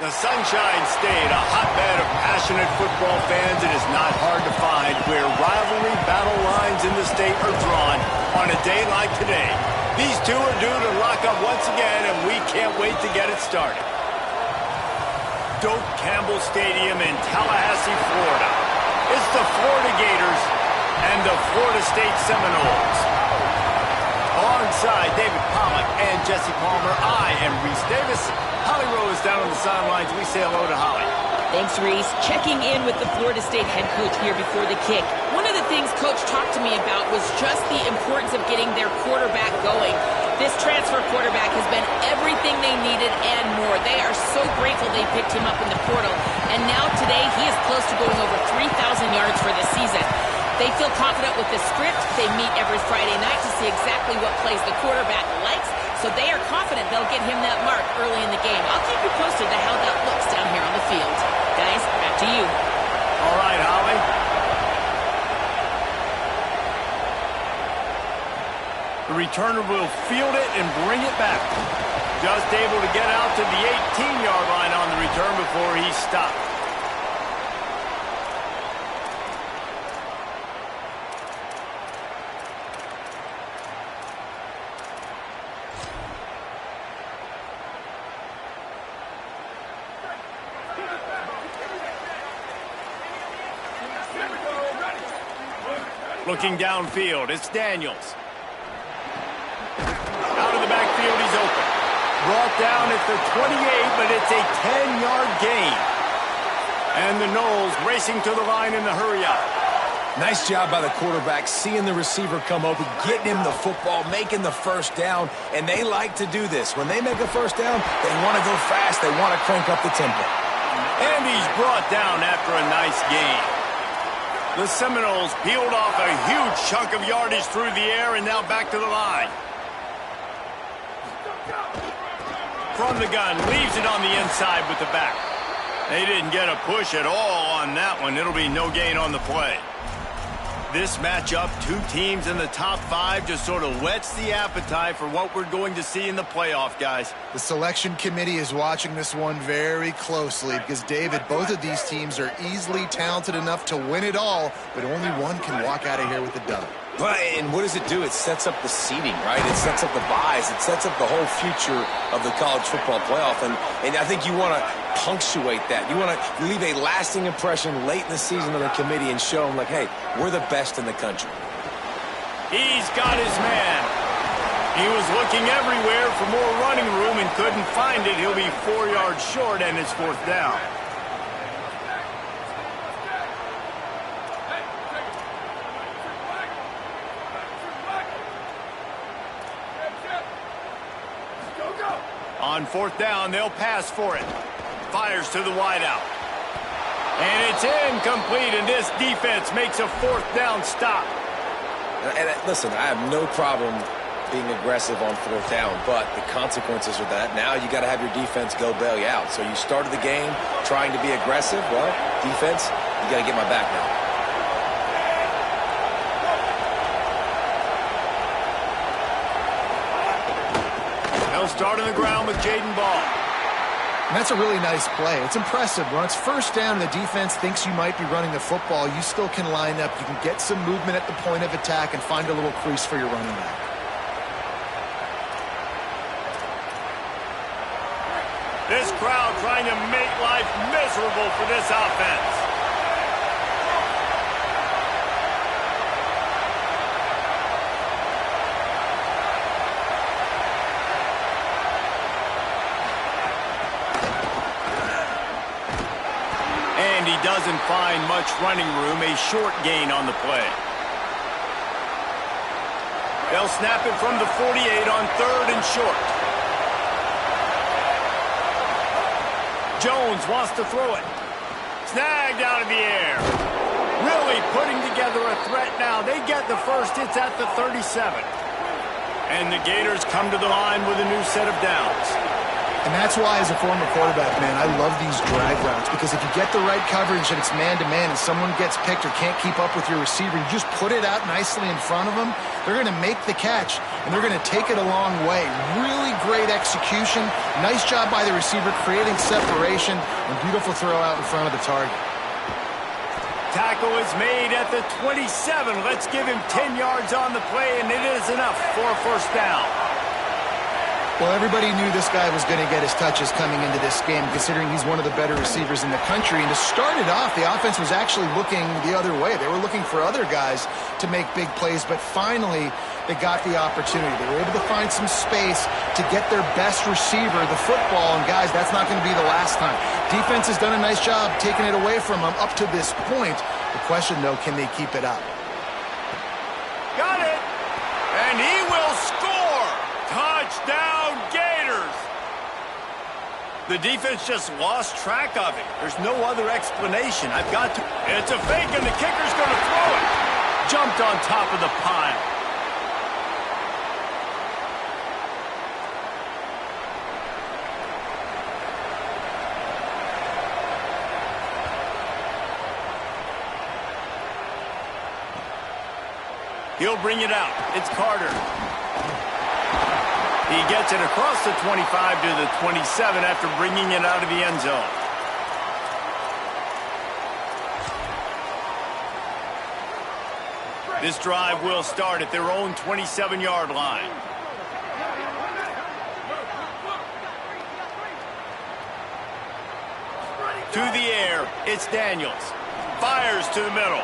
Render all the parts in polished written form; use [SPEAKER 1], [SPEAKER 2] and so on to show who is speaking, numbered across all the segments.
[SPEAKER 1] The Sunshine State, a hotbed of passionate football fans, it is not hard to find where rivalry battle lines in the state are drawn on a day like today. These two are due to lock up once again, and we can't wait to get it started. Doak Campbell Stadium in Tallahassee, Florida. It's the Florida Gators and the Florida State Seminoles. Alongside David Pollack and Jesse Palmer, I am Reese Davis. Holly Rowe is down on the sidelines. We say hello to Holly.
[SPEAKER 2] Thanks, Reese. Checking in with the Florida State head coach here before the kick. One of the things Coach talked to me about was just the importance of getting their quarterback going. This transfer quarterback has been everything they needed and more. They are so grateful they picked him up in the portal. And now today, he is close to going over 3,000 yards for the season. They feel confident with the script. They meet every Friday night to see exactly what plays the quarterback likes. So they are confident they'll get him that mark early in the game. I'll keep you posted to how that looks down here on the field. Guys, back to you.
[SPEAKER 1] All right, Holly. The returner will field it and bring it back. Just able to get out to the 18-yard line on the return before he stopped. Looking downfield, it's Daniels. Out of the backfield, he's open. Brought down at the 28, but it's a 10-yard gain. And the Noles racing to the line in the hurry-up.
[SPEAKER 3] Nice job by the quarterback, seeing the receiver come open, getting him the football, making the first down, and they like to do this. When they make a first down, they want to go fast, they want to crank up the tempo.
[SPEAKER 1] And he's brought down after a nice gain. The Seminoles peeled off a huge chunk of yardage through the air and now back to the line. From the gun, leaves it on the inside with the back. They didn't get a push at all on that one. It'll be no gain on the play. This matchup, two teams in the top 5, just sort of whets the appetite for what we're going to see in the playoff, guys.
[SPEAKER 4] The selection committee is watching this one very closely because, David, both of these teams are easily talented enough to win it all, but only one can walk out of here with a dub.
[SPEAKER 3] But, and what does it do? It sets up the seeding, right? It sets up the buys. It sets up the whole future of the college football playoff. And I think you want to punctuate that. You want to leave a lasting impression late in the season of the committee and show them, like, hey, we're the best in the country.
[SPEAKER 1] He's got his man. He was looking everywhere for more running room and couldn't find it. He'll be 4 yards short, and it's 4th down. On 4th down, they'll pass for it. Fires to the wideout. And it's incomplete, and this defense makes a 4th down stop.
[SPEAKER 3] And listen, I have no problem being aggressive on 4th down, but the consequences are that now you got to have your defense go bail you out. So you started the game trying to be aggressive. Well, defense, you got to get my back now.
[SPEAKER 1] Start on the ground with Jaden Ball.
[SPEAKER 4] And that's a really nice play. It's impressive. When it's 1st down and the defense thinks you might be running the football, you still can line up. You can get some movement at the point of attack and find a little crease for your running back.
[SPEAKER 1] This crowd trying to make life miserable for this offense. Doesn't find much running room, a short gain on the play. They'll snap it from the 48 on 3rd and short. Jones wants to throw it. Snagged out of the air. Really putting together a threat now. They get the first. It's at the 37. And the Gators come to the line with a new set of downs.
[SPEAKER 4] And that's why, as a former quarterback, man, I love these drag routes, because if you get the right coverage and it's man-to-man and someone gets picked or can't keep up with your receiver, you just put it out nicely in front of them, they're going to make the catch, and they're going to take it a long way. Really great execution. Nice job by the receiver creating separation, and beautiful throw out in front of the target.
[SPEAKER 1] Tackle is made at the 27. Let's give him 10 yards on the play, and it is enough for a 1st down.
[SPEAKER 4] Well, everybody knew this guy was going to get his touches coming into this game, considering he's one of the better receivers in the country. And to start it off, the offense was actually looking the other way. They were looking for other guys to make big plays, but finally they got the opportunity. They were able to find some space to get their best receiver the football. And, guys, that's not going to be the last time. Defense has done a nice job taking it away from them up to this point. The question, though, can they keep it up?
[SPEAKER 1] Got it! And he will score! Touchdown, Gators! The defense just lost track of it. There's no other explanation. I've got to... It's a fake, and the kicker's going to throw it. Jumped on top of the pile. He'll bring it out. It's Carter. He gets it across the 25 to the 27 after bringing it out of the end zone. This drive will start at their own 27-yard line. To the air, it's Daniels. Fires to the middle.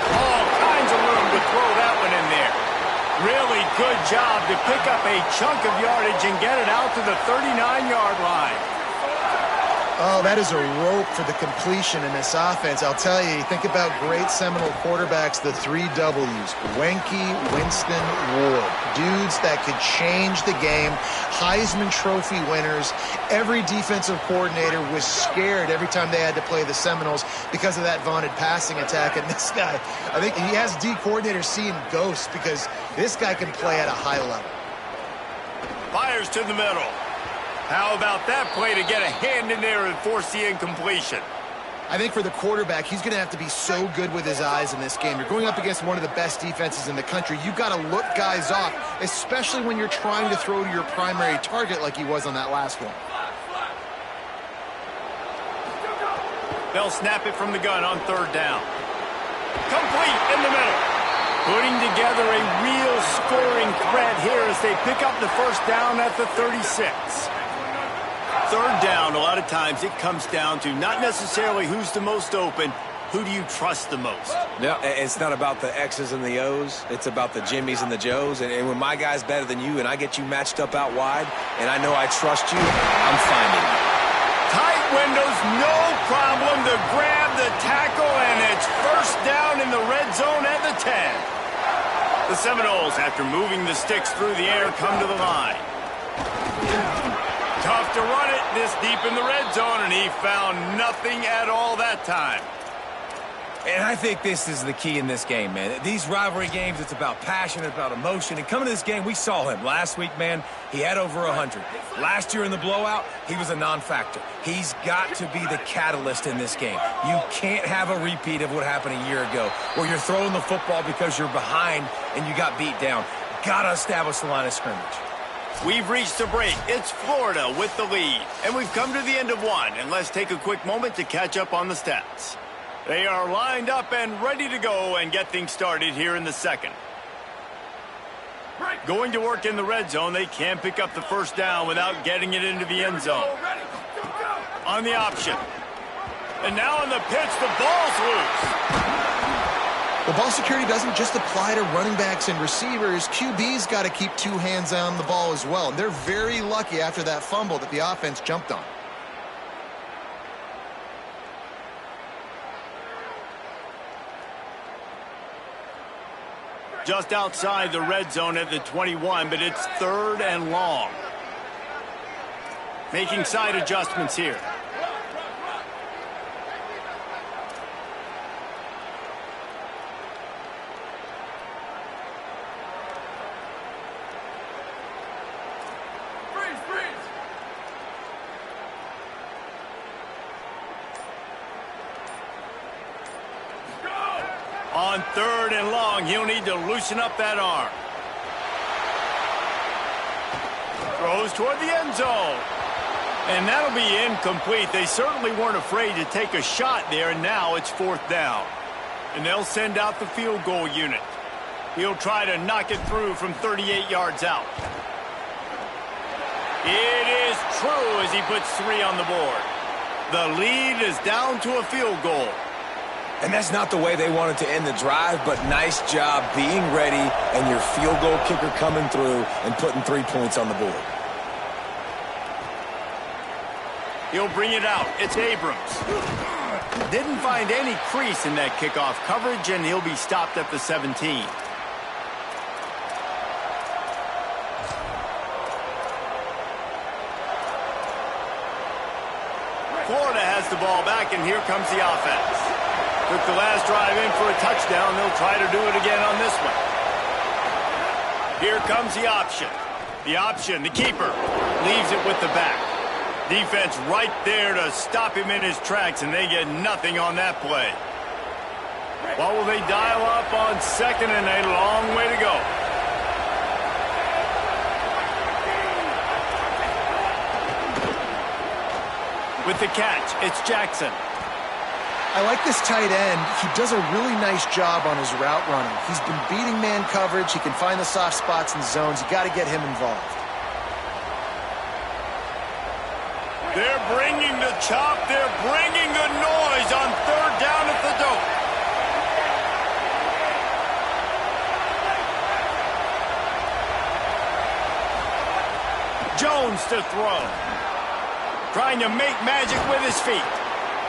[SPEAKER 1] All kinds of room to throw that one in there. Really good job to pick up a chunk of yardage and get it out to the 39-yard line.
[SPEAKER 4] Oh, that is a rope for the completion in this offense. I'll tell you, think about great Seminole quarterbacks, the 3 W's. Wenke, Winston, Ward. Dudes that could change the game. Heisman Trophy winners. Every defensive coordinator was scared every time they had to play the Seminoles because of that vaunted passing attack. And this guy, I think he has D coordinators seeing ghosts because this guy can play at a high level.
[SPEAKER 1] Fires to the middle. How about that play to get a hand in there and force the incompletion?
[SPEAKER 4] I think for the quarterback, he's going to have to be so good with his eyes in this game. You're going up against one of the best defenses in the country. You've got to look guys off, especially when you're trying to throw to your primary target like he was on that last one.
[SPEAKER 1] They'll snap it from the gun on 3rd down. Complete in the middle. Putting together a real scoring threat here as they pick up the 1st down at the 36. 3rd down, a lot of times it comes down to not necessarily who's the most open, who do you trust the most?
[SPEAKER 3] Yeah, it's not about the X's and the O's. It's about the Jimmies and the Joes. And when my guy's better than you and I get you matched up out wide and I know I trust you, I'm finding you.
[SPEAKER 1] Tight windows, no problem to grab the tackle, and it's 1st down in the red zone at the 10. The Seminoles, after moving the sticks through the air, come to the line. Tough to run it this deep in the red zone, and he found nothing at all that time.
[SPEAKER 3] And I think this is the key in this game, man. These rivalry games, it's about passion, it's about emotion. And coming to this game, we saw him last week, man. He had over 100. Last year in the blowout, he was a non-factor. He's got to be the catalyst in this game. You can't have a repeat of what happened a year ago, where you're throwing the football because you're behind and you got beat down. Got to establish the line of scrimmage.
[SPEAKER 1] We've reached a break. It's Florida with the lead. And we've come to the end of one. And let's take a quick moment to catch up on the stats. They are lined up and ready to go and get things started here in the 2nd. Going to work in the red zone, they can't pick up the 1st down without getting it into the end zone. On the option. And now on the pitch, the ball's loose.
[SPEAKER 4] Well, ball security doesn't just apply to running backs and receivers. QB's got to keep 2 hands on the ball as well. And they're very lucky after that fumble that the offense jumped on.
[SPEAKER 1] Just outside the red zone at the 21, but it's 3rd and long. Making side adjustments here. On 3rd and long, he'll need to loosen up that arm. Throws toward the end zone. And that'll be incomplete. They certainly weren't afraid to take a shot there, and now it's 4th down. And they'll send out the field goal unit. He'll try to knock it through from 38 yards out. It is true as he puts 3 on the board. The lead is down to a field goal.
[SPEAKER 3] And that's not the way they wanted to end the drive, but nice job being ready and your field goal kicker coming through and putting 3 points on the board.
[SPEAKER 1] He'll bring it out. It's Abrams. Didn't find any crease in that kickoff coverage, and he'll be stopped at the 17. Florida has the ball back, and here comes the offense. Took the last drive in for a touchdown. They'll try to do it again on this one. Here comes the option. The option, the keeper, leaves it with the back. Defense right there to stop him in his tracks, and they get nothing on that play. What will they dial up on 2nd and a long way to go? With the catch, it's Jackson.
[SPEAKER 4] I like this tight end. He does a really nice job on his route running. He's been beating man coverage. He can find the soft spots and zones. You got to get him involved.
[SPEAKER 1] They're bringing the chop. They're bringing the noise on 3rd down at the dope. Jones to throw. Trying to make magic with his feet.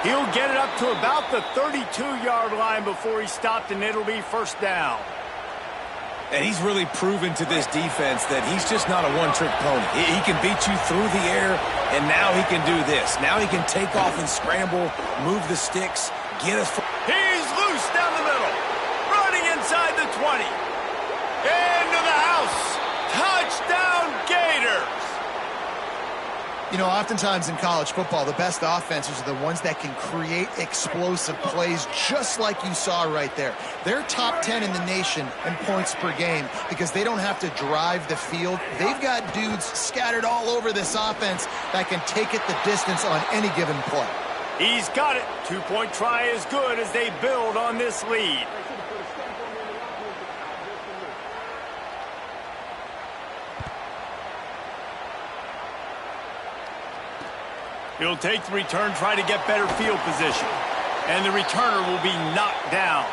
[SPEAKER 1] He'll get it up to about the 32-yard line before he's stopped, and it'll be first down.
[SPEAKER 3] And he's really proven to this defense that he's just not a one-trick pony. He can beat you through the air, and now he can do this. Now he can take off and scramble, move the sticks, get us.
[SPEAKER 1] He's loose down the middle. Running inside the 20. Into the house. Touchdown, Gators.
[SPEAKER 4] You know, oftentimes in college football, the best offenses are the ones that can create explosive plays just like you saw right there. They're top 10 in the nation in points per game because they don't have to drive the field. They've got dudes scattered all over this offense that can take it the distance on any given play.
[SPEAKER 1] He's got it. Two-point try is good as they build on this lead. He'll take the return, try to get better field position. And the returner will be knocked down.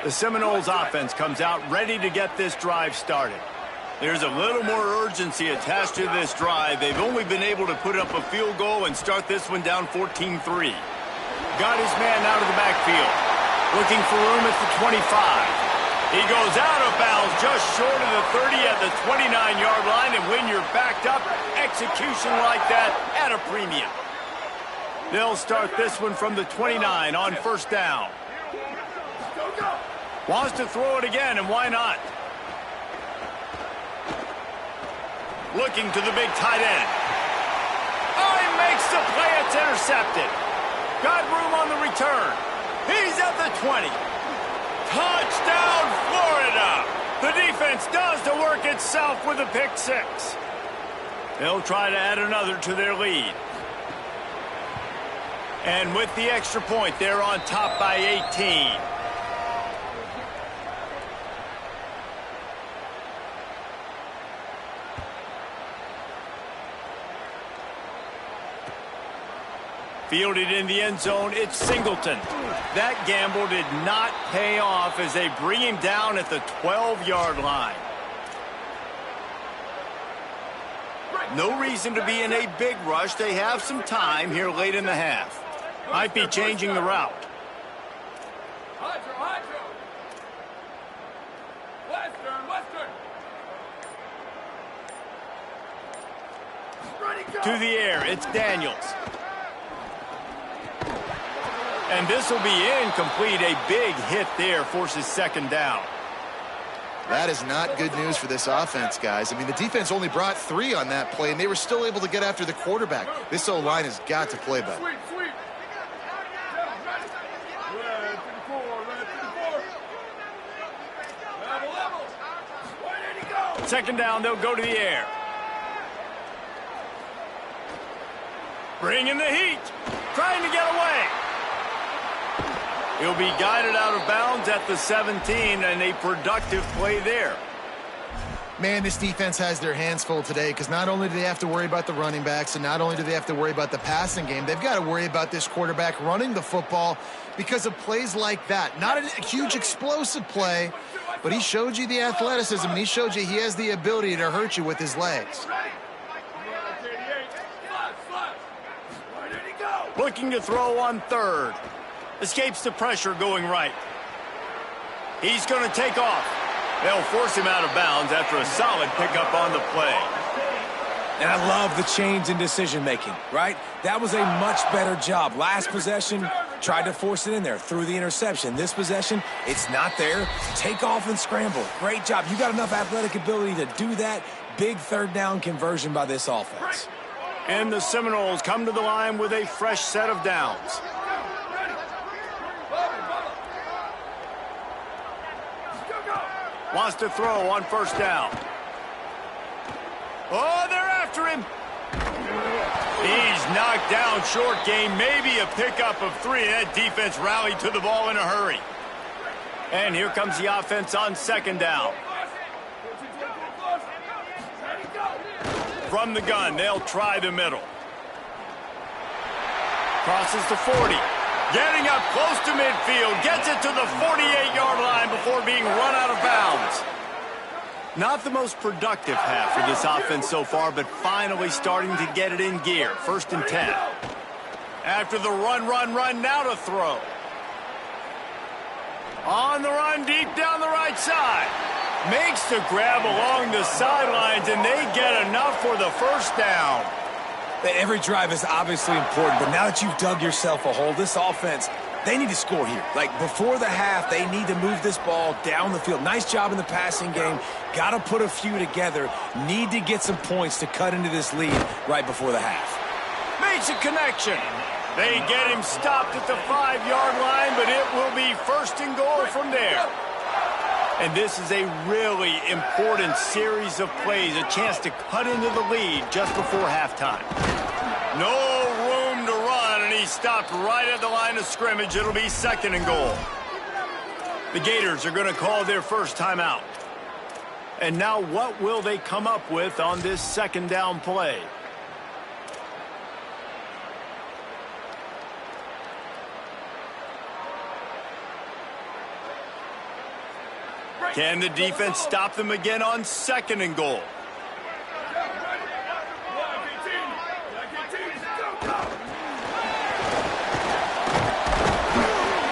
[SPEAKER 1] The Seminoles offense comes out ready to get this drive started. There's a little more urgency attached to this drive. They've only been able to put up a field goal and start this one down 14-3. Got his man out of the backfield. Looking for room at the 25. He goes out of bounds just short of the 30 at the 29-yard line, and when you're backed up, execution like that at a premium. They'll start this one from the 29 on first down. Wants to throw it again, and why not? Looking to the big tight end. Oh, he makes the play. It's intercepted. Got room on the return. He's at the 20. Touchdown, Florida. The defense does the work itself with a pick six. They'll try to add another to their lead. And with the extra point, they're on top by 18. Fielded in the end zone, it's Singleton. That gamble did not pay off as they bring him down at the 12-yard line. No reason to be in a big rush. They have some time here late in the half. Might be changing the route. To the air, it's Daniels. And this will be incomplete. A big hit there forces second down.
[SPEAKER 4] That is not good news for this offense, guys. I mean, the defense only brought 3 on that play, and they were still able to get after the quarterback. This O-line has got to play better.
[SPEAKER 1] Second down, they'll go to the air. Bringing the heat. Trying to get away. He'll be guided out of bounds at the 17, and a productive play there.
[SPEAKER 4] Man, this defense has their hands full today because not only do they have to worry about the running backs and not only do they have to worry about the passing game, they've got to worry about this quarterback running the football because of plays like that. Not a huge explosive play, but he showed you the athleticism, and he showed you he has the ability to hurt you with his legs.
[SPEAKER 1] Looking to throw on third. Escapes the pressure going right. He's going to take off. They'll force him out of bounds after a solid pickup on the play.
[SPEAKER 3] And I love the change in decision-making, right? That was a much better job. Last possession, tried to force it in there, threw the interception. This possession, it's not there. Take off and scramble. Great job. You got enough athletic ability to do that. Big third down conversion by this offense.
[SPEAKER 1] And the Seminoles come to the line with a fresh set of downs. Wants to throw on first down. Oh, they're after him. He's knocked down short game. Maybe a pickup of 3. That defense rallied to the ball in a hurry. And here comes the offense on second down. From the gun, they'll try the middle. Crosses the 40. Getting up close to midfield. Gets it to the 48-yard line before being run out of bounds. Not the most productive half for this offense so far, but finally starting to get it in gear. 1st and 10. After the run, now to throw. On the run, deep down the right side. Makes the grab along the sidelines, and they get enough for the first down.
[SPEAKER 3] Every drive is obviously important, but now that you've dug yourself a hole, this offense, they need to score here. Like, before the half, they need to move this ball down the field. Nice job in the passing game. Got to put a few together. Need to get some points to cut into this lead right before the half.
[SPEAKER 1] Makes a connection. They get him stopped at the 5-yard line, but it will be 1st and goal from there. And this is a really important series of plays, a chance to cut into the lead just before halftime. No room to run, and he stopped right at the line of scrimmage. It'll be 2nd and goal. The Gators are going to call their first timeout. And now what will they come up with on this 2nd down play? Can the defense stop them again on 2nd and goal?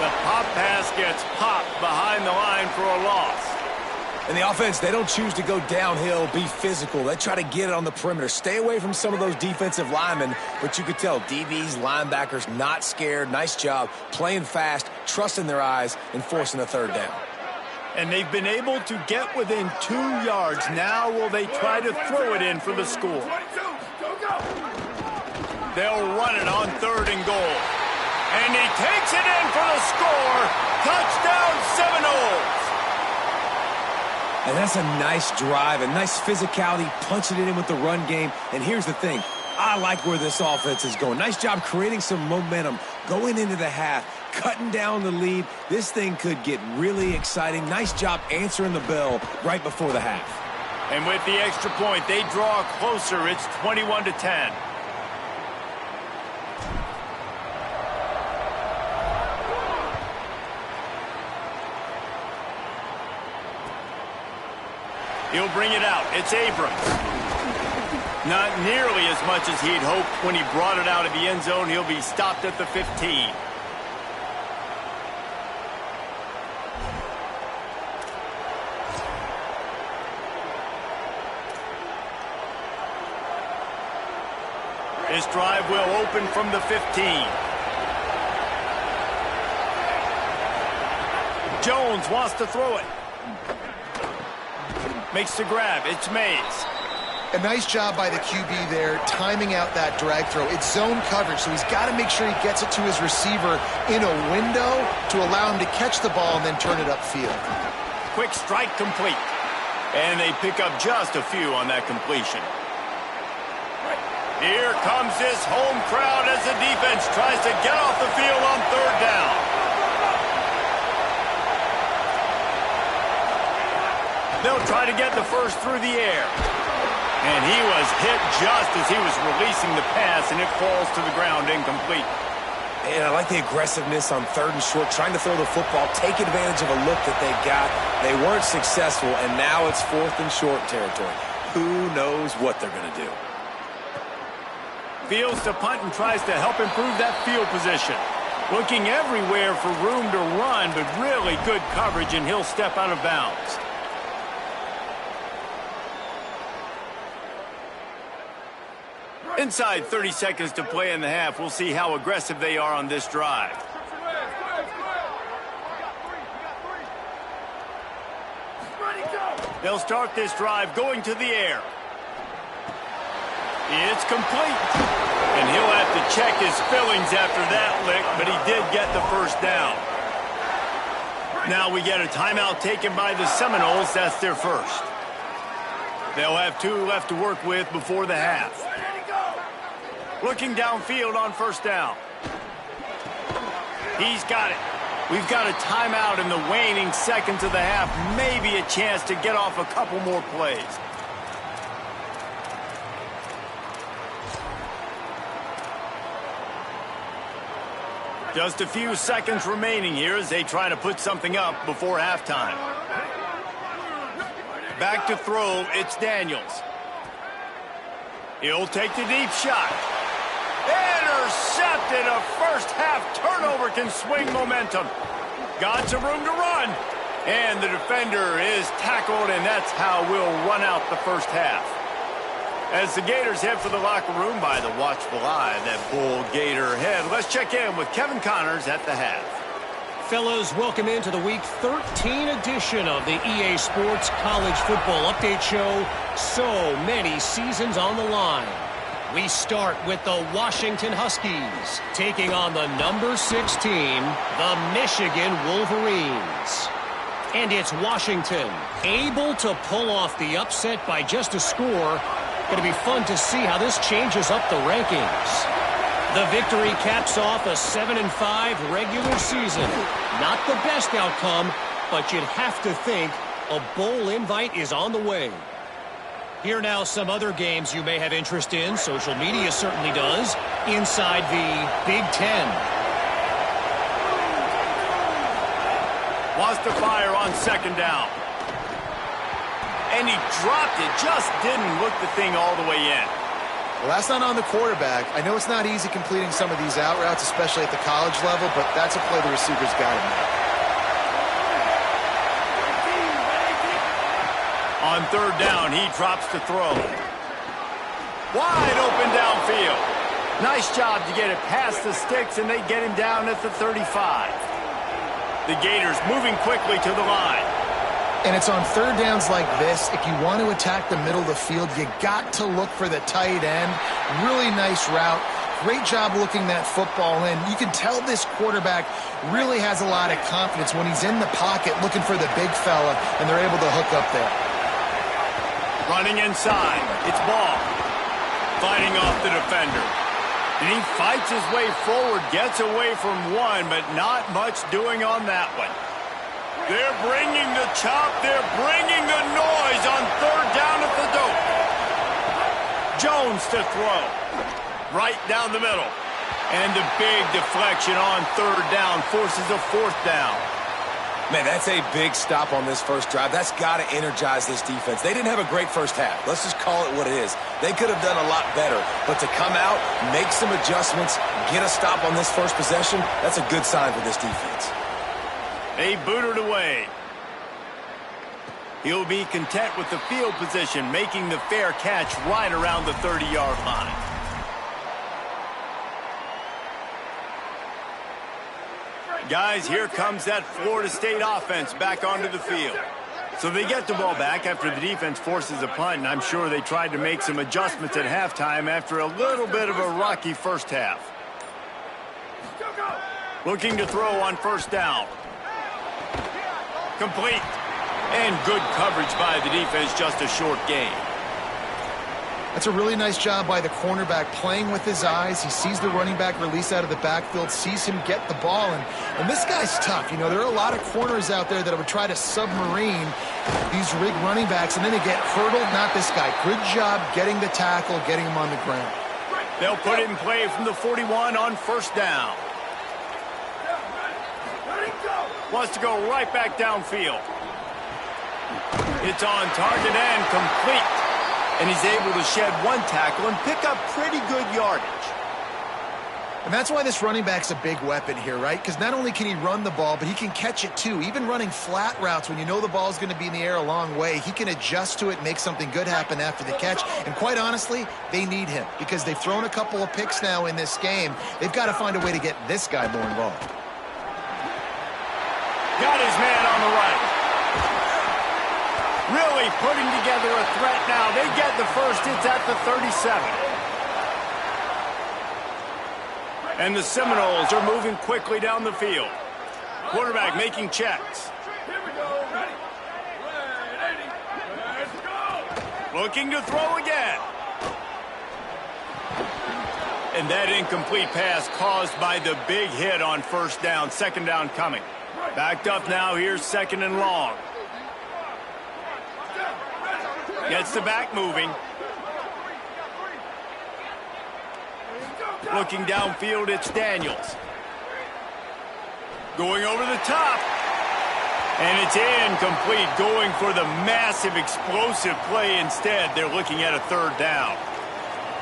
[SPEAKER 1] The pop pass gets popped behind the line for a loss.
[SPEAKER 3] And the offense, they don't choose to go downhill, be physical. They try to get it on the perimeter. Stay away from some of those defensive linemen, but you could tell DBs, linebackers, not scared. Nice job playing fast, trusting their eyes, and forcing a 3rd down.
[SPEAKER 1] And they've been able to get within 2 yards. Now will they try to throw it in for the score? They'll run it on 3rd and goal. And he takes it in for the score. Touchdown Seminoles.
[SPEAKER 3] And that's a nice drive, a nice physicality, punching it in with the run game. And here's the thing. I like where this offense is going. Nice job creating some momentum going into the half, cutting down the lead. This thing could get really exciting. Nice job answering the bell right before the half.
[SPEAKER 1] And with the extra point, they draw closer. It's 21-10. He'll bring it out. It's Abrams. Not nearly as much as he'd hoped when he brought it out of the end zone. He'll be stopped at the 15. This drive will open from the 15. Jones wants to throw it. Makes the grab. It's Mays.
[SPEAKER 4] A nice job by the QB there, timing out that drag throw. It's zone coverage, so he's got to make sure he gets it to his receiver in a window to allow him to catch the ball and then turn it upfield.
[SPEAKER 1] Quick strike complete. And they pick up just a few on that completion. Here comes this home crowd as the defense tries to get off the field on 3rd down. They'll try to get the first through the air. And he was hit just as he was releasing the pass, and it falls to the ground incomplete.
[SPEAKER 3] And I like the aggressiveness on 3rd and short, trying to throw the football, take advantage of a look that they got. They weren't successful, and now it's 4th and short territory. Who knows what they're going to do?
[SPEAKER 1] Fields to punt and tries to help improve that field position. Looking everywhere for room to run, but really good coverage, and he'll step out of bounds. Inside 30 seconds to play in the half. We'll see how aggressive they are on this drive. They'll start this drive going to the air. It's complete. And he'll have to check his fillings after that lick, but he did get the first down. Now we get a timeout taken by the Seminoles. That's their first. They'll have 2 left to work with before the half. Looking downfield on 1st down. He's got it. We've got a timeout in the waning seconds of the half. Maybe a chance to get off a couple more plays. Just a few seconds remaining here as they try to put something up before halftime. Back to throw, it's Daniels. He'll take the deep shot. Intercepted. A first-half turnover can swing momentum. Got some room to run. And the defender is tackled, and that's how we'll run out the first half. As the Gators head for the locker room by the watchful eye of that Bull Gator head, let's check in with Kevin Connors at the half.
[SPEAKER 5] Fellas, welcome into the Week 13 edition of the EA Sports College Football Update Show. So many seasons on the line. We start with the Washington Huskies taking on the number 6 team, the Michigan Wolverines. And it's Washington able to pull off the upset by just a score. Going to be fun to see how this changes up the rankings. The victory caps off a 7-5 regular season. Not the best outcome, but you'd have to think a bowl invite is on the way. Here now some other games you may have interest in. Social media certainly does. Inside the Big Ten.
[SPEAKER 1] Wants to fire on second down. And he dropped it. Just didn't look the thing all the way in.
[SPEAKER 4] Well, that's not on the quarterback. I know it's not easy completing some of these out routes, especially at the college level, but that's a play the receiver's got to make.
[SPEAKER 1] On third down, he drops to throw. Wide open downfield. Nice job to get it past the sticks, and they get him down at the 35. The Gators moving quickly to the line.
[SPEAKER 4] And it's on third downs like this. If you want to attack the middle of the field, you got to look for the tight end. Really nice route. Great job looking that football in. You can tell this quarterback really has a lot of confidence when he's in the pocket looking for the big fella, and they're able to hook up there.
[SPEAKER 1] Running inside. It's Ball. Fighting off the defender. And he fights his way forward, gets away from one, but not much doing on that one. They're bringing the chop. They're bringing the noise on third down at the dope. Jones to throw. Right down the middle. And the big deflection on third down forces a fourth down.
[SPEAKER 3] Man, that's a big stop on this first drive. That's got to energize this defense. They didn't have a great first half. Let's just call it what it is. They could have done a lot better. But to come out, make some adjustments, get a stop on this first possession, that's a good sign for this defense.
[SPEAKER 1] They booted away. He'll be content with the field position, making the fair catch right around the 30-yard line. Guys, here comes that Florida State offense back onto the field. So they get the ball back after the defense forces a punt, and I'm sure they tried to make some adjustments at halftime after a little bit of a rocky first half. Looking to throw on first down. Complete. And good coverage by the defense, just a short gain.
[SPEAKER 4] That's a really nice job by the cornerback playing with his eyes. He sees the running back release out of the backfield, sees him get the ball, and this guy's tough. You know, there are a lot of corners out there that would try to submarine these rig running backs, and then they get hurdled. Not this guy. Good job getting the tackle, getting him on the ground.
[SPEAKER 1] They'll put it in play from the 41 on first down. Wants to go right back downfield. It's on target and complete. And he's able to shed one tackle and pick up pretty good yardage.
[SPEAKER 4] And that's why this running back's a big weapon here, right? Because not only can he run the ball, but he can catch it too. Even running flat routes when you know the ball's going to be in the air a long way, he can adjust to it, make something good happen after the catch. And quite honestly, they need him because they've thrown a couple of picks now in this game. They've got to find a way to get this guy more involved.
[SPEAKER 1] Got his man on the right. Really putting together a threat now. They get the first. It's at the 37. And the Seminoles are moving quickly down the field. Quarterback making checks. Looking to throw again. And that incomplete pass caused by the big hit on first down. Second down coming. Backed up now. Here's second and long. Gets the back moving. Looking downfield, it's Daniels. Going over the top. And it's incomplete, going for the massive, explosive play instead. They're looking at a third down.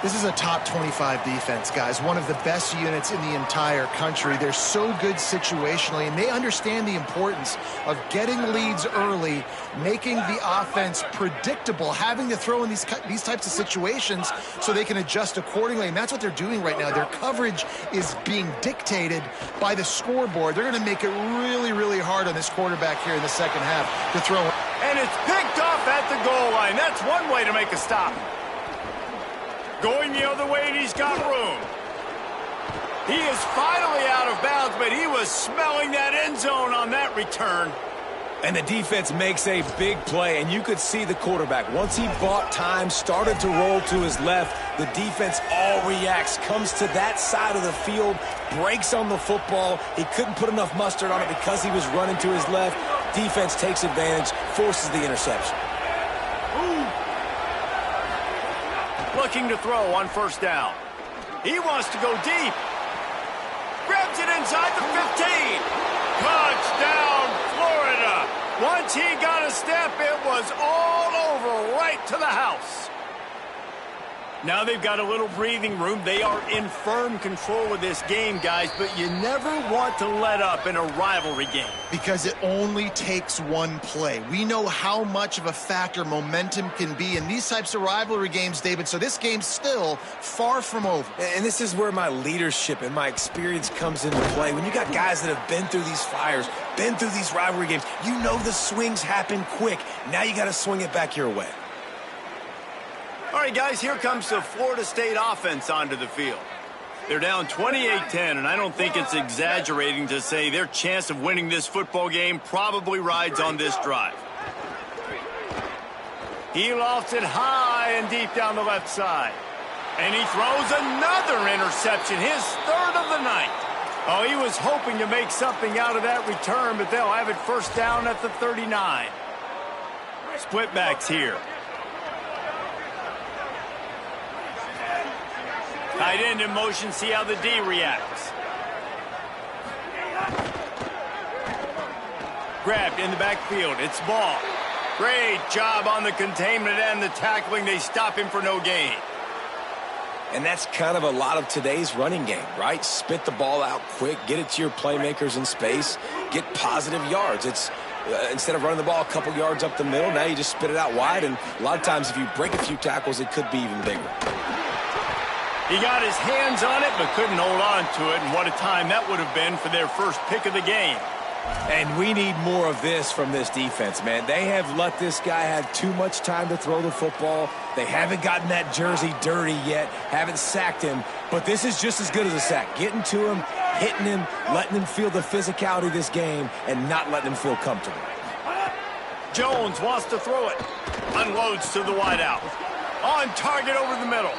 [SPEAKER 4] This is a top 25 defense, guys. One of the best units in the entire country. They're so good situationally, and they understand the importance of getting leads early, making the offense predictable, having to throw in these types of situations so they can adjust accordingly, and that's what they're doing right now. Their coverage is being dictated by the scoreboard. They're going to make it really, really hard on this quarterback here in the second half to throw.
[SPEAKER 1] And it's picked off at the goal line. That's one way to make a stop. Going the other way, and he's got room. He is finally out of bounds, but he was smelling that end zone on that return.
[SPEAKER 3] And the defense makes a big play, and you could see the quarterback. Once he bought time, started to roll to his left, the defense all reacts, comes to that side of the field, breaks on the football. He couldn't put enough mustard on it because he was running to his left. Defense takes advantage, forces the interception.
[SPEAKER 1] Looking to throw on first down. He wants to go deep. Grabs it inside the 15. Touchdown, Florida. Once he got a step, it was all over right to the house. Now they've got a little breathing room. They are in firm control of this game, guys, but you never want to let up in a rivalry game.
[SPEAKER 4] Because it only takes one play. We know how much of a factor momentum can be in these types of rivalry games, David, so this game's still far from over.
[SPEAKER 3] And this is where my leadership and my experience comes into play. When you got guys that have been through these fires, been through these rivalry games, you know the swings happen quick. Now you got to swing it back your way.
[SPEAKER 1] All right, guys, here comes the Florida State offense onto the field. They're down 28-10, and I don't think it's exaggerating to say their chance of winning this football game probably rides on this drive. He lofts it high and deep down the left side. And he throws another interception, his third of the night. Oh, he was hoping to make something out of that return, but they'll have it first down at the 39. Split backs here. Tight end in motion, see how the D reacts. Grabbed in the backfield, it's ball. Great job on the containment and the tackling. They stop him for no gain.
[SPEAKER 3] And that's kind of a lot of today's running game, right? Spit the ball out quick, get it to your playmakers in space, get positive yards. It's instead of running the ball a couple yards up the middle, now you just spit it out wide, and a lot of times if you break a few tackles, it could be even bigger.
[SPEAKER 1] He got his hands on it, but couldn't hold on to it, and what a time that would have been for their first pick of the game.
[SPEAKER 3] And we need more of this from this defense, man. They have let this guy have too much time to throw the football. They haven't gotten that jersey dirty yet, haven't sacked him, but this is just as good as a sack. Getting to him, hitting him, letting him feel the physicality of this game, and not letting him feel comfortable.
[SPEAKER 1] Jones wants to throw it. Unloads to the wideout. On target over the middle.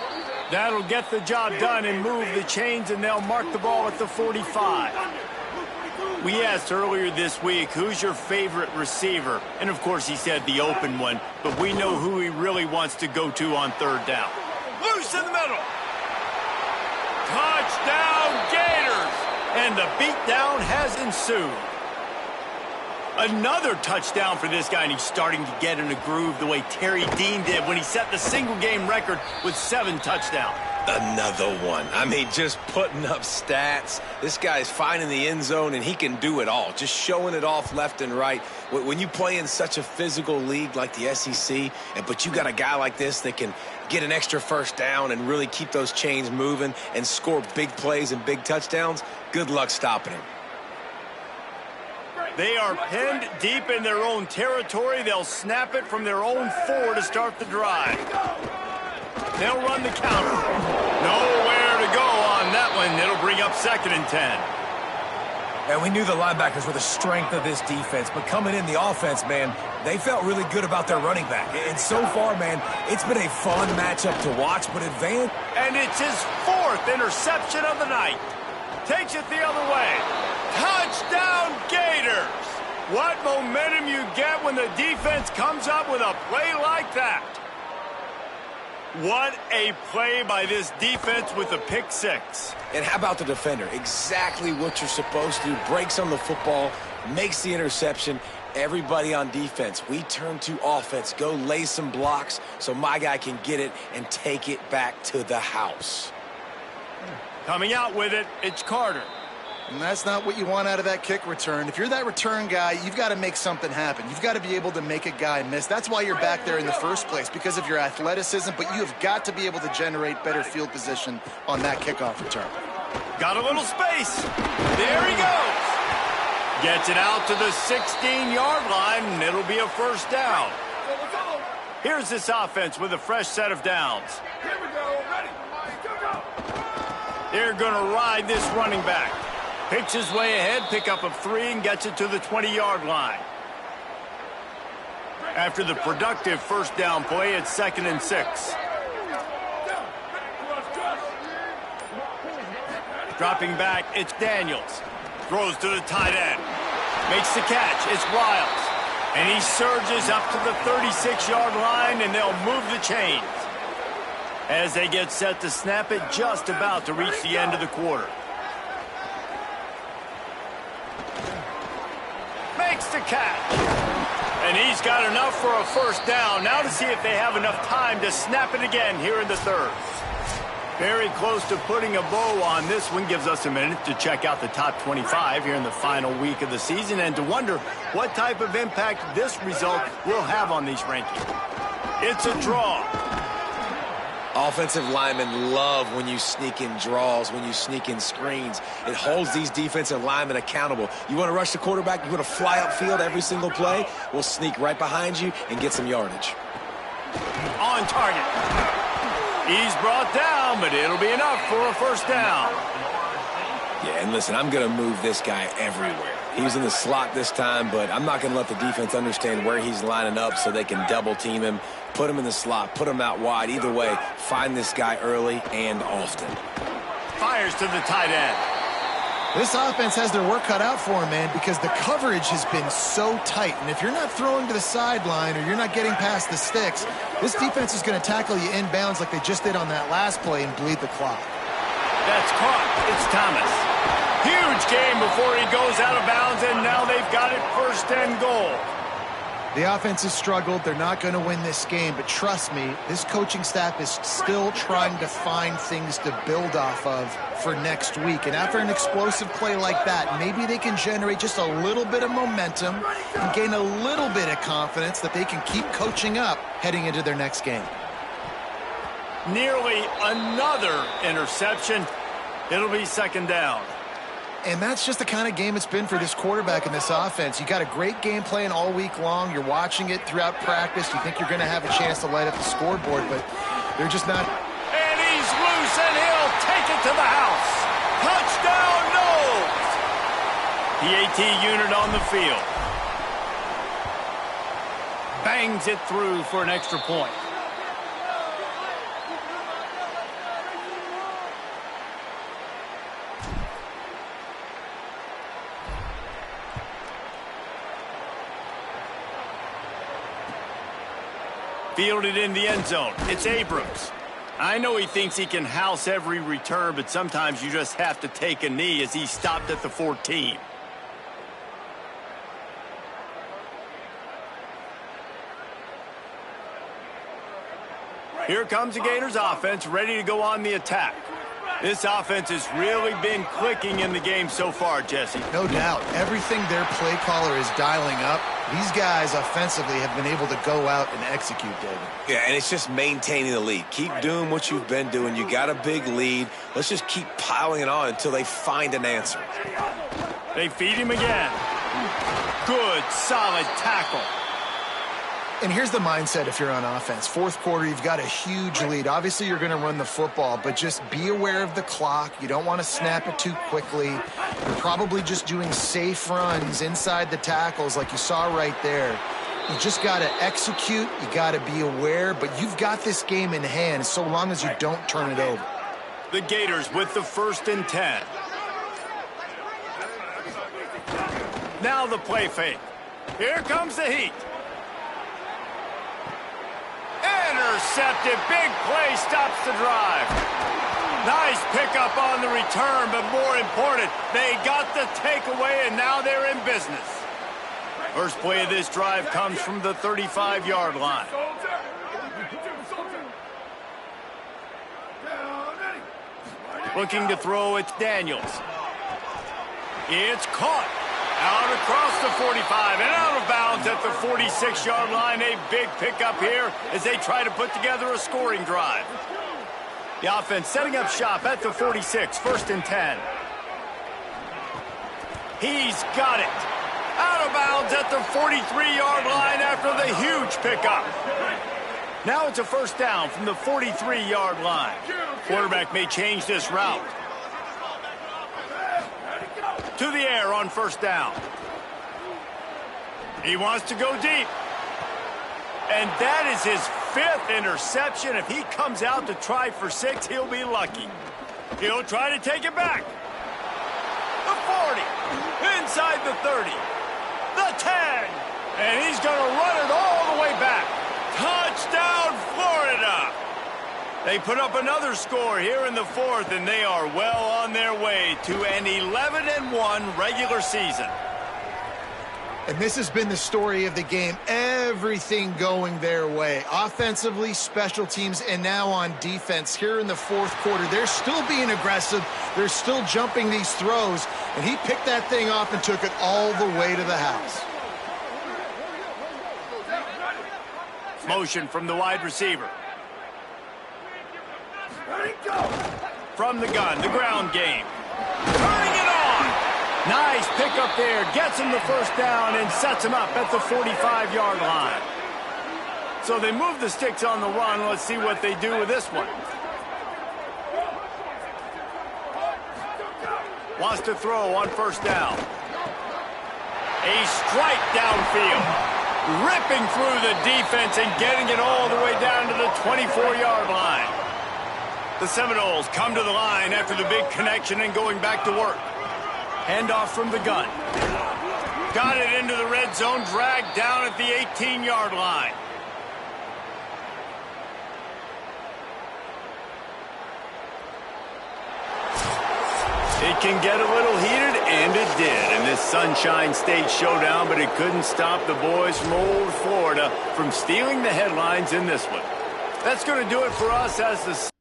[SPEAKER 1] That'll get the job done and move the chains, and they'll mark the ball at the 45. We asked earlier this week, who's your favorite receiver? And, of course, he said the open one, but we know who he really wants to go to on third down. Loose in the middle. Touchdown, Gators! And the beatdown has ensued. Another touchdown for this guy, and he's starting to get in a groove the way Terry Dean did when he set the single-game record with 7 touchdowns.
[SPEAKER 3] Another one. I mean, just putting up stats. This guy's finding the end zone, and he can do it all. Just showing it off left and right. When you play in such a physical league like the SEC, but you got a guy like this that can get an extra first down and really keep those chains moving and score big plays and big touchdowns, good luck stopping him.
[SPEAKER 1] They are pinned deep in their own territory. They'll snap it from their own 4 to start the drive. They'll run the counter. Nowhere to go on that one. It'll bring up 2nd and 10.
[SPEAKER 3] And we knew the linebackers were the strength of this defense, but coming in the offense, man, they felt really good about their running back. And so far, man, it's been a fun matchup to watch, but advanced.
[SPEAKER 1] And it's his 4th interception of the night. Takes it the other way. Touchdown, Gators! What momentum you get when the defense comes up with a play like that. What a play by this defense with a pick six.
[SPEAKER 3] And how about the defender? Exactly what you're supposed to do. Breaks on the football, makes the interception. Everybody on defense, we turn to offense. Go lay some blocks so my guy can get it and take it back to the house.
[SPEAKER 1] Coming out with it, it's Carter.
[SPEAKER 4] And that's not what you want out of that kick return. If you're that return guy, you've got to make something happen. You've got to be able to make a guy miss. That's why you're back there in the first place, because of your athleticism, but you have got to be able to generate better field position on that kickoff return.
[SPEAKER 1] Got a little space. There he goes. Gets it out to the 16-yard line, and it'll be a first down. Here's this offense with a fresh set of downs.
[SPEAKER 6] Here we go. Ready. Go.
[SPEAKER 1] They're going to ride this running back. Picks his way ahead, pick up of 3, and gets it to the 20-yard line. After the productive first down play, it's 2nd and 6. Dropping back, it's Daniels. Throws to the tight end. Makes the catch, it's Riles. And he surges up to the 36-yard line, and they'll move the chains. As they get set to snap it, just about to reach the end of the quarter. Makes the catch. And he's got enough for a first down. Now to see if they have enough time to snap it again here in the third. Very close to putting a bow on this one. Gives us a minute to check out the top 25 here in the final week of the season and to wonder what type of impact this result will have on these rankings. It's a draw.
[SPEAKER 3] Offensive linemen love when you sneak in draws, when you sneak in screens. It holds these defensive linemen accountable. You want to rush the quarterback, you want to fly upfield every single play, we'll sneak right behind you and get some yardage.
[SPEAKER 1] On target. He's brought down, but it'll be enough for a first down.
[SPEAKER 3] Yeah, and listen, I'm going to move this guy everywhere. He's in the slot this time, but I'm not going to let the defense understand where he's lining up so they can double team him, put him in the slot, put him out wide. Either way, find this guy early and often.
[SPEAKER 1] Fires to the tight end.
[SPEAKER 4] This offense has their work cut out for him, man, because the coverage has been so tight. And if you're not throwing to the sideline or you're not getting past the sticks, this defense is going to tackle you inbounds like they just did on that last play and bleed the clock.
[SPEAKER 1] That's caught. It's Thomas. Huge game before he goes out of bounds, and now they've got it 1st and goal.
[SPEAKER 4] The offense has struggled. They're not going to win this game, but trust me, this coaching staff is still trying to find things to build off of for next week. And after an explosive play like that, maybe they can generate just a little bit of momentum and gain a little bit of confidence that they can keep coaching up heading into their next game.
[SPEAKER 1] Nearly another interception. It'll be 2nd down.
[SPEAKER 4] And that's just the kind of game it's been for this quarterback and this offense. You got a great game plan all week long. You're watching it throughout practice. You think you're going to have a chance to light up the scoreboard, but they're just not.
[SPEAKER 1] And he's loose, and he'll take it to the house. Touchdown, Knowles. The AT unit on the field. Bangs it through for an extra point. Fielded in the end zone. It's Abrams. I know he thinks he can house every return, but sometimes you just have to take a knee as he stopped at the 14. Here comes the Gators offense, ready to go on the attack. This offense has really been clicking in the game so far, Jesse.
[SPEAKER 4] No doubt. Everything their play caller is dialing up, these guys offensively have been able to go out and execute, David.
[SPEAKER 3] Yeah, and it's just maintaining the lead. Keep doing what you've been doing. You got a big lead. Let's just keep piling it on until they find an answer.
[SPEAKER 1] They feed him again. Good, solid tackle.
[SPEAKER 4] And here's the mindset if you're on offense. 4th quarter, you've got a huge lead. Obviously, you're going to run the football, but just be aware of the clock. You don't want to snap it too quickly. You're probably just doing safe runs inside the tackles like you saw right there. You just got to execute. You got to be aware, but you've got this game in hand so long as you don't turn it over.
[SPEAKER 1] The Gators with the 1st and 10. Now the play fake. Here comes the heat. And Intercepted. Big play stops the drive. Nice pickup on the return, but more important, they got the takeaway, and now they're in business. First play of this drive comes from the 35-yard line. Looking to throw, it's Daniels. It's caught. Out across the 45 and out of bounds at the 46-yard line. A big pickup here as they try to put together a scoring drive. The offense setting up shop at the 46, 1st and 10. He's got it. Out of bounds at the 43-yard line after the huge pickup. Now it's a first down from the 43-yard line. Quarterback may change this route. To the air on first down. He wants to go deep. And that is his 5th interception. If he comes out to try for 6, he'll be lucky. He'll try to take it back. The 40. Inside the 30. The 10. And he's going to run it all the way back. Touchdown, Florida. They put up another score here in the 4th, and they are well on their way to an 11-1 regular season.
[SPEAKER 4] And this has been the story of the game. Everything going their way. Offensively, special teams, and now on defense here in the 4th quarter. They're still being aggressive. They're still jumping these throws. And he picked that thing off and took it all the way to the house.
[SPEAKER 1] Motion from the wide receiver. From the gun, the ground game. Turning it on. Nice pickup there. Gets him the first down and sets him up at the 45-yard line. So they move the sticks on the run. Let's see what they do with this one. Wants to throw on first down. A strike downfield. Ripping through the defense and getting it all the way down to the 24-yard line. The Seminoles come to the line after the big connection and going back to work. Handoff from the gun. Got it into the red zone, dragged down at the 18-yard line. It can get a little heated, and it did in this Sunshine State showdown, but it couldn't stop the boys from old Florida from stealing the headlines in this one. That's going to do it for us as the